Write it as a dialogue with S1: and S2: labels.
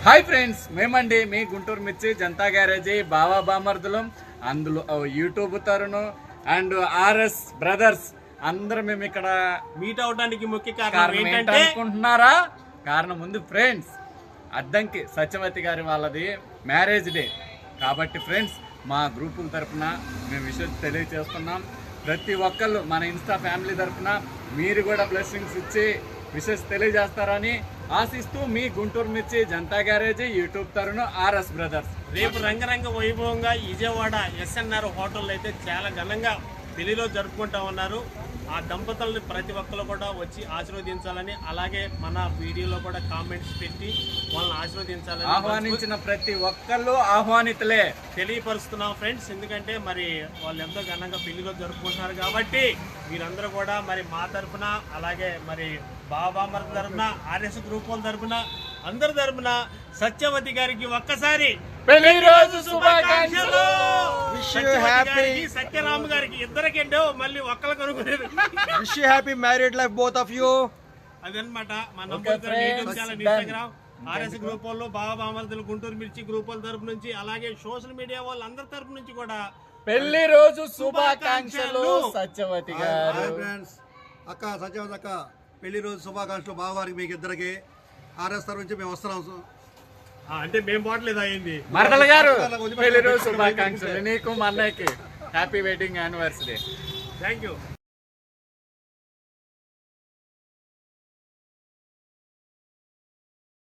S1: Hi friends, మేమండి మీ గుంటూరు మిర్చి Janata garage బావా బామర్దులం. అందులో YouTube Tarun and RS brothers అందరం మేము ఇక్కడ
S2: మీట్ అవడానికి ముఖ్య కారణం
S1: కారణం
S2: ఏంటంటే
S1: ఏంటనుకుంటున్నారా? కారణం ఉంది ఫ్రెండ్స్, అద్దంకి సత్యవతి గారి వాళ్ళది మ్యారేజ్ డే కాబట్టి ఫ్రెండ్స్ మా గ్రూపుల తరఫున మేము విషయం తెలియజేస్తున్నాం. ప్రతి ఒక్కళ్ళు మన ఇన్స్టా ఫ్యామిలీ తరఫున మీరు కూడా బ్లెస్సింగ్స్ ఇచ్చి విషెస్ తెలియజేస్తారని ఆశిస్తూ మీ గుంటూరు మిర్చి Janata garage YouTube Tarun RS brothers.
S2: రేపు రంగరంగ వైభవంగా విజయవాడ ఎస్ఎన్ఆర్ హోటల్లో అయితే చాలా ఘనంగా పెళ్లిలో జరుపుకుంటా ఉన్నారు. ఆ దంపతులను ప్రతి ఒక్కరు కూడా వచ్చి ఆశీర్వదించాలని, అలాగే మన వీడియోలో కూడా కామెంట్స్ పెట్టి వాళ్ళని ఆశీర్వదించాలని
S1: ఆహ్వానించిన ప్రతి ఒక్కళ్ళు ఆహ్వానితులే
S2: తెలియపరుస్తున్నాం ఫ్రెండ్స్. ఎందుకంటే మరి వాళ్ళు ఎంతో ఘనంగా పెళ్లిలో జరుపుకుంటున్నారు కాబట్టి మీరందరూ కూడా మరి మా తరఫున, అలాగే మరి బాబామర్ తరఫున, ఆర్ఎస్ గ్రూప్ వాళ్ళ తరఫున, అందరి తరఫున సత్యవతి గారికి ఒక్కసారి
S1: పెళ్లి రోజు శుభాకాంక్షలు.
S2: సత్యరామ్ గారికి ఇద్దరికంటే మళ్ళీ ఒక్కరు కనుగొనేది.
S3: Wish you happy married life, both of you.
S2: అదనమాట మా
S1: Okay, friends,
S2: Instagram RS group వాళ్ళు, బాబామర్దులు గుంటూరు మిర్చి గ్రూప్ వాళ్ళ తరపు నుంచి, అలాగే సోషల్ మీడియా వాళ్ళు అందరి తరపు నుంచి కూడా
S1: పెళ్లి రోజు శుభాకాంక్షలు సత్యవతి గారు.
S3: Hi friends, అక్క సత్యవతి అక్క పెళ్లి రోజు శుభాకాంక్షలు బావగారికి మీకు ఇద్దరికి. ఆర్ఎస్ తరఫు నుంచి మేము వస్తున్నాం.
S2: అంటే మేము పోవట్లేదు అయింది.
S1: మరదల గారు పెళ్లి రోజు శుభాకాంక్షలు నీకు మా అన్నయ్యకి. Happy wedding anniversary.
S2: Thank you.